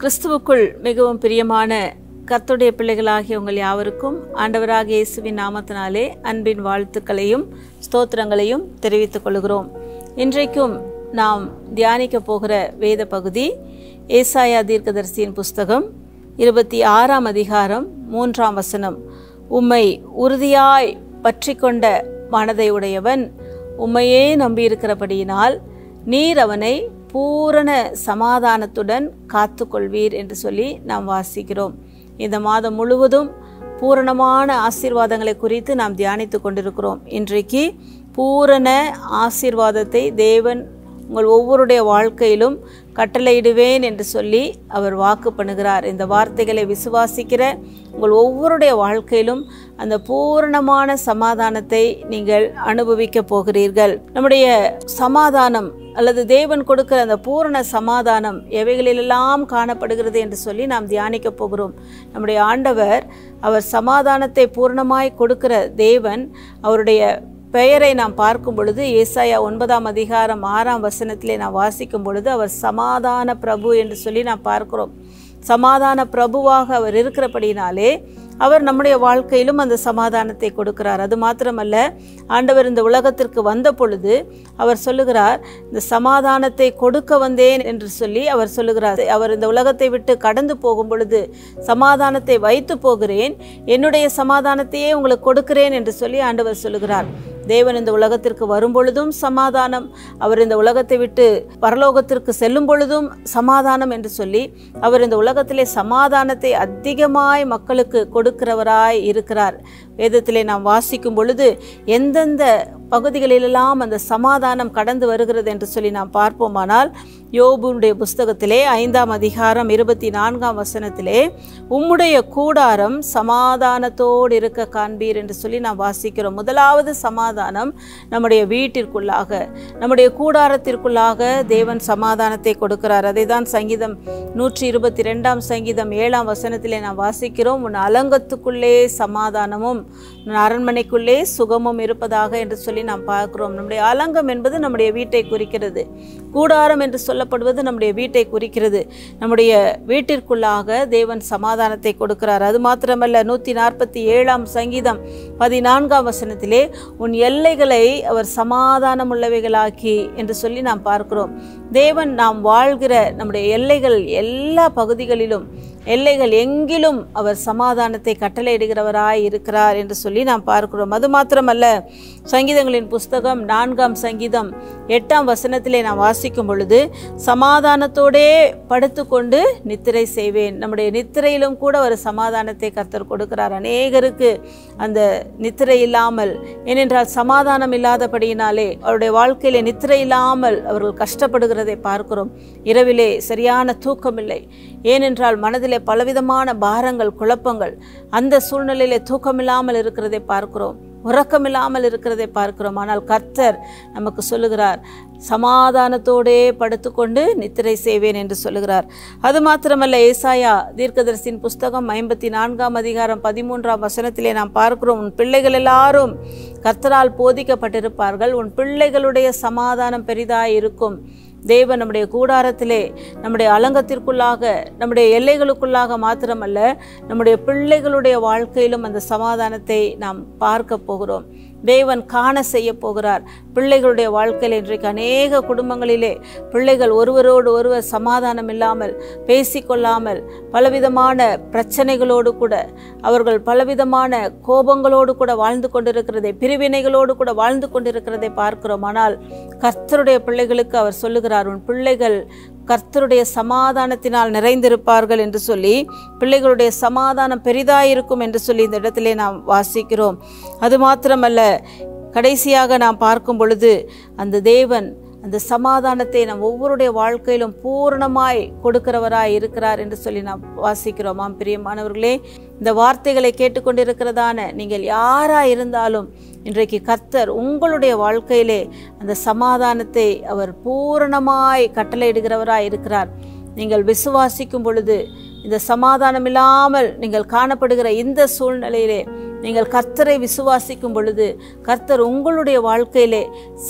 கிறிஸ்துவுக்குள் மிகவும் பிரியமான கர்த்தருடைய பிள்ளைகளாகிய உங்கள் யாவருக்கும் ஆண்டவராகிய இயேசுவின் நாமத்தினாலே அன்பின் வாழ்த்துக்களையும் ஸ்தோத்திரங்களையும் தெரிவித்துக் கொள்கிறோம். இன்றைக்கும் நாம் தியானிக்க போகிற வேத பகுதி ஏசாயா தீர்க்கதரிசியின் புஸ்தகம் 26ஆம் அதிகாரம் 3ஆம் வசனம். உம்மை உறுதியாய் பற்றி கொண்ட மனதை உடையவன் உம்மையே நம்பியிருக்கிறபடியினால் நீர் அவனை பூரண சமாதானத்துடன் காத்து கொள்வீர் என்று சொல்லி நாம் வாசிக்கிறோம். இந்த மாதம் முழுவதும் பூரணமான ஆசீர்வாதங்களை குறித்து நாம் தியானித்து கொண்டிருக்கிறோம். இன்றைக்கு பூரண ஆசீர்வாதத்தை தேவன் உங்கள் ஒவ்வொருடைய வாழ்க்கையிலும் கட்டளையிடுவேன் என்று சொல்லி அவர் வாக்கு பண்ணுகிறார். இந்த வார்த்தைகளை விசுவாசிக்கிற உங்கள் ஒவ்வொருடைய வாழ்க்கையிலும் அந்த பூரணமான சமாதானத்தை நீங்கள் அனுபவிக்க போகிறீர்கள். நம்முடைய சமாதானம் அல்லது தேவன் கொடுக்கிற அந்த பூரண சமாதானம் எவைகளிலெல்லாம் காணப்படுகிறது என்று சொல்லி நாம் தியானிக்க போகிறோம். நம்முடைய ஆண்டவர் அவர் சமாதானத்தை பூரணமாய் கொடுக்கிற தேவன். அவருடைய பெயரை நாம் பார்க்கும் பொழுது ஏசாயா 9ஆம் அதிகாரம் 6ஆம் வசனத்திலே நாம் வாசிக்கும் பொழுது அவர் சமாதான பிரபு என்று சொல்லி நாம் பார்க்கிறோம். சமாதான பிரபுவாக அவர் இருக்கிறபடினாலே அவர் நம்முடைய வாழ்க்கையிலும் அந்த சமாதானத்தை கொடுக்கிறார். அது மாத்திரமல்ல, ஆண்டவர் இந்த உலகத்திற்கு வந்த பொழுது அவர் சொல்லுகிறார், இந்த சமாதானத்தை கொடுக்க வந்தேன் என்று சொல்லி அவர் சொல்லுகிறார். அவர் இந்த உலகத்தை விட்டு கடந்து போகும் பொழுது சமாதானத்தை வைத்து போகிறேன், என்னுடைய சமாதானத்தையே உங்களுக்கு கொடுக்கிறேன் என்று சொல்லி ஆண்டவர் சொல்லுகிறார். தேவன் இந்த உலகத்திற்கு வரும் பொழுதும் சமாதானம், அவர் இந்த உலகத்தை விட்டு பரலோகத்திற்கு செல்லும் பொழுதும் சமாதானம் என்று சொல்லி அவர் இந்த உலகத்திலே சமாதானத்தை அதிகமாய் மக்களுக்கு கொடுக்கிறவராய் இருக்கிறார். வேதத்திலே நாம் வாசிக்கும் பொழுது எந்தெந்த பகுதிகளிலெல்லாம் அந்த சமாதானம் கடந்து வருகிறது என்று சொல்லி நாம் பார்ப்போமானால், யோபுடைய புஸ்தகத்திலே 5ஆம் அதிகாரம் 24ஆம் வசனத்திலே உம்முடைய கூடாரம் சமாதானத்தோடு இருக்க காண்பீர் என்று சொல்லி நாம் வாசிக்கிறோம். முதலாவது சமாதானம் நம்முடைய வீட்டிற்குள்ளாக, நம்முடைய கூடாரத்திற்குள்ளாக தேவன் சமாதானத்தை கொடுக்கிறார். அதை தான் சங்கீதம் 122ஆம் சங்கீதம் 7ஆம் வசனத்திலே நாம் வாசிக்கிறோம், உன் அலங்கத்துக்குள்ளே சமாதானமும் உன் அரண்மனைக்குள்ளே சுகமும் இருப்பதாக என்று சொல்லி நாம் பார்க்கிறோம். நம்முடைய அலங்கம் என்பது நம்முடைய வீட்டை குறிக்கிறது. கூடாரம் என்று சொல்லப்படுவது நம்முடைய வீட்டை குறிக்கிறது. நம்முடைய வீட்டிற்குள்ளாக தேவன் சமாதானத்தை கொடுக்கிறார். அது மாத்திரமல்ல, 147ஆம் சங்கீதம் 14ஆம் வசனத்திலே உன் எல்லைகளை அவர் சமாதானம் உள்ளவைகளாக்கி என்று சொல்லி நாம் பார்க்கிறோம். தேவன் நாம் வாழ்கிற நம்முடைய எல்லைகள் எல்லா பகுதிகளிலும், எல்லைகள் எங்கிலும் அவர் சமாதானத்தை கட்டளையிடுகிறவராய் இருக்கிறார் என்று சொல்லி நாம் பார்க்கிறோம். அது மாத்திரமல்ல, சங்கீதங்களின் புஸ்தகம் 4ஆம் சங்கீதம் 8ஆம் வசனத்திலே நாம் வாசிக்கும் பொழுது சமாதானத்தோடே படுத்துக்கொண்டு நித்திரை செய்வேன். நம்முடைய நித்திரையிலும் கூட ஒரு சமாதானத்தை கர்த்தர் கொடுக்கிறார். அநேகருக்கு அந்த நித்திரை இல்லாமல், ஏனென்றால் சமாதானம் இல்லாதபடியினாலே அவருடைய வாழ்க்கையிலே நித்திரை இல்லாமல் அவர்கள் கஷ்டப்படுகிறதை பார்க்கிறோம். இரவிலே சரியான தூக்கமில்லை, ஏனென்றால் மனதிலே பலவிதமான பாரங்கள், குழப்பங்கள், அந்த சூழ்நிலையிலே தூக்கமில்லாமல் இருக்கிறதை பார்க்கிறோம், உறக்கமில்லாமல் இருக்கிறதை பார்க்கிறோம். ஆனால் கர்த்தர் நமக்கு சொல்லுகிறார், சமாதானத்தோடே படுத்துக்கொண்டு நித்திரை செய்வேன் என்று சொல்லுகிறார். அது மாத்திரமல்ல, ஏசாயா தீர்க்கதரிசியின் புஸ்தகம் 54ஆம் அதிகாரம் 13ஆம் வசனத்திலே நாம் பார்க்கிறோம், உன் பிள்ளைகள் எல்லாரும் கர்த்தரால் போதிக்கப்பட்டிருப்பார்கள், உன் பிள்ளைகளுடைய சமாதானம் பெரிதாய் இருக்கும். தேவன் நம்முடைய கூடாரத்திலே, நம்முடைய அலங்கத்திற்குள்ளாக, நம்முடைய எல்லைகளுக்குள்ளாக மாத்திரமல்ல, நம்முடைய பிள்ளைகளுடைய வாழ்க்கையிலும் அந்த சமாதானத்தை நாம் பார்க்க போகிறோம். தேவன் காண செய்ய போகிறார். பிள்ளைகளுடைய வாழ்க்கையில் இன்றைக்கு அநேக குடும்பங்களிலே பிள்ளைகள் ஒருவரோடு ஒருவர் சமாதானம் இல்லாமல், பேசிக்கொள்ளாமல், பலவிதமான பிரச்சனைகளோடு கூட, அவர்கள் பலவிதமான கோபங்களோடு கூட வாழ்ந்து கொண்டிருக்கிறதை, பிரிவினைகளோடு கூட வாழ்ந்து கொண்டிருக்கிறதை பார்க்கிறோம். ஆனால் கர்த்தருடைய பிள்ளைகளுக்கு அவர் சொல்லுகிறார், உன் பிள்ளைகள் கர்த்தருடைய சமாதானத்தினால் நிறைந்திருப்பார்கள் என்று சொல்லி, பிள்ளைகளுடைய சமாதானம் பெரிதாயிருக்கும் என்று சொல்லி இந்த இடத்திலே நாம் வாசிக்கிறோம். அது மாத்திரமல்ல, கடைசியாக நாம் பார்க்கும் பொழுது அந்த தேவன் அந்த சமாதானத்தை நம் ஒவ்வொருடைய வாழ்க்கையிலும் பூரணமாய் கொடுக்கிறவராய் இருக்கிறார் என்று சொல்லி நாம் வாசிக்கிறோம். ஆம் பிரியமானவர்களே, இந்த வார்த்தைகளை கேட்டுக்கொண்டிருக்கிறதான நீங்கள் யாராய் இருந்தாலும் இன்றைக்கு கர்த்தர் உங்களுடைய வாழ்க்கையிலே அந்த சமாதானத்தை அவர் பூரணமாய் கட்டளையிடுகிறவராய் இருக்கிறார். நீங்கள் விசுவாசிக்கும் பொழுது இந்த சமாதானம் இல்லாமல் நீங்கள் காணப்படுகிற இந்த சூழ்நிலையிலே நீங்கள் கர்த்தரை விசுவாசிக்கும் பொழுது கர்த்தர் உங்களுடைய வாழ்க்கையிலே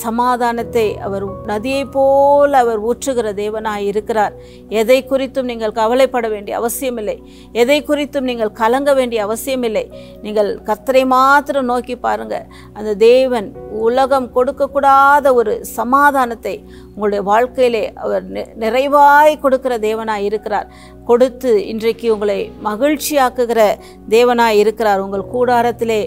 சமாதானத்தை அவர் நதியை போல அவர் ஊற்றுகிற தேவனாய் இருக்கிறார். எதை குறித்தும் நீங்கள் கவலைப்பட வேண்டிய அவசியமில்லை. எதை குறித்தும் நீங்கள் கலங்க வேண்டிய அவசியமில்லை. நீங்கள் கர்த்தரை மாத்திரம் நோக்கி பாருங்க. அந்த தேவன் உலகம் கொடுக்கக்கூடாத ஒரு சமாதானத்தை உங்களுடைய வாழ்க்கையிலே அவர் நிறைவாய் கொடுக்கிற தேவனாய் இருக்கிறார். கொடுத்து இன்றைக்கு உங்களை மகிழ்ச்சியாக்குகிற தேவனாய் இருக்கிறார். உங்கள் கூடாரத்திலே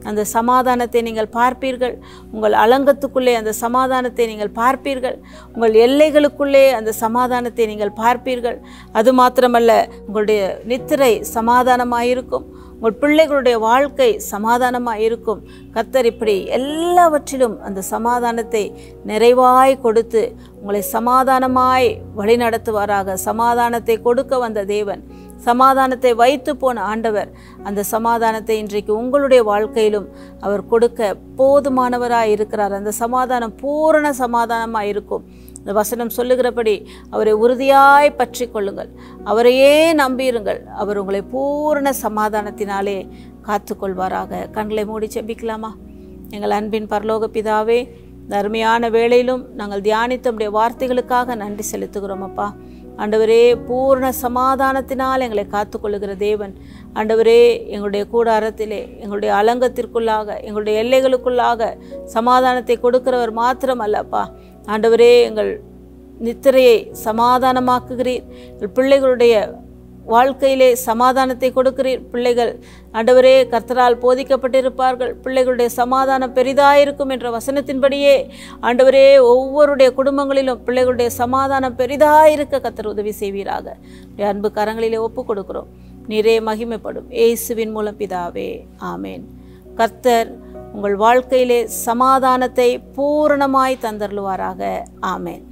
அந்த சமாதானத்தை நீங்கள் பார்ப்பீர்கள். உங்கள் அலங்கத்துக்குள்ளே அந்த சமாதானத்தை நீங்கள் பார்ப்பீர்கள். உங்கள் எல்லைகளுக்குள்ளே அந்த சமாதானத்தை நீங்கள் பார்ப்பீர்கள். அது மாத்திரமல்ல, உங்களுடைய நித்திரை சமாதானமாயிருக்கும். உங்கள் பிள்ளைகளுடைய வாழ்க்கை சமாதானமாக இருக்கும். கர்த்தர் இப்படி எல்லாவற்றிலும் அந்த சமாதானத்தை நிறைவாய் கொடுத்து உங்களை சமாதானமாய் வழிநடத்துவாராக. சமாதானத்தை கொடுக்க வந்த தேவன், சமாதானத்தை வைத்து போன ஆண்டவர், அந்த சமாதானத்தை இன்றைக்கு உங்களுடைய வாழ்க்கையிலும் அவர் கொடுக்க போதுமானவராய் இருக்கிறார். அந்த சமாதானம் பூரண சமாதானமாக இருக்கும். இந்த வசனம் சொல்லுகிறபடி அவரை உறுதியாய் பற்றி கொள்ளுங்கள். அவரையே நம்பியிருங்கள். அவர் உங்களை பூரண சமாதானத்தினாலே காத்து கொள்வாராக. கண்களை மூடி செபிக்கலாமா? எங்கள் அன்பின் பரலோக பிதாவே, இந்த அருமையான வேளையிலும் நாங்கள் தியானித்த நம்முடைய வார்த்தைகளுக்காக நன்றி செலுத்துகிறோம் அப்பா. ஆண்டவரே, பூர்ண சமாதானத்தினால் எங்களை காத்துக்கொள்ளுகிற தேவன், ஆண்டவரே, எங்களுடைய கூடாரத்திலே, எங்களுடைய அலங்கத்திற்குள்ளாக, எங்களுடைய எல்லைகளுக்குள்ளாக சமாதானத்தை கொடுக்கிறவர் மாத்திரம் அல்லப்பா. ஆண்டவரே, எங்கள் நித்திரையை சமாதானமாக்குகிறீர். எங்கள் பிள்ளைகளுடைய வாழ்க்கையிலே சமாதானத்தை கொடுக்கிறீர். பிள்ளைகள் ஆண்டவரே கர்த்தரால் போதிக்கப்பட்டிருப்பார்கள். பிள்ளைகளுடைய சமாதானம் பெரிதாயிருக்கும் என்ற வசனத்தின்படியே ஆண்டவரே ஒவ்வொருடைய குடும்பங்களிலும் பிள்ளைகளுடைய சமாதானம் பெரிதாயிருக்க கர்த்தர் உதவி செய்வீராக. அன்பு கரங்களிலே ஒப்பு கொடுக்கிறோம். நீரே மகிமைப்படும். இயேசுவின் மூலம் பிதாவே, ஆமேன். கர்த்தர் உங்கள் வாழ்க்கையிலே சமாதானத்தை பூரணமாய் தந்தருளுவாராக. ஆமேன்.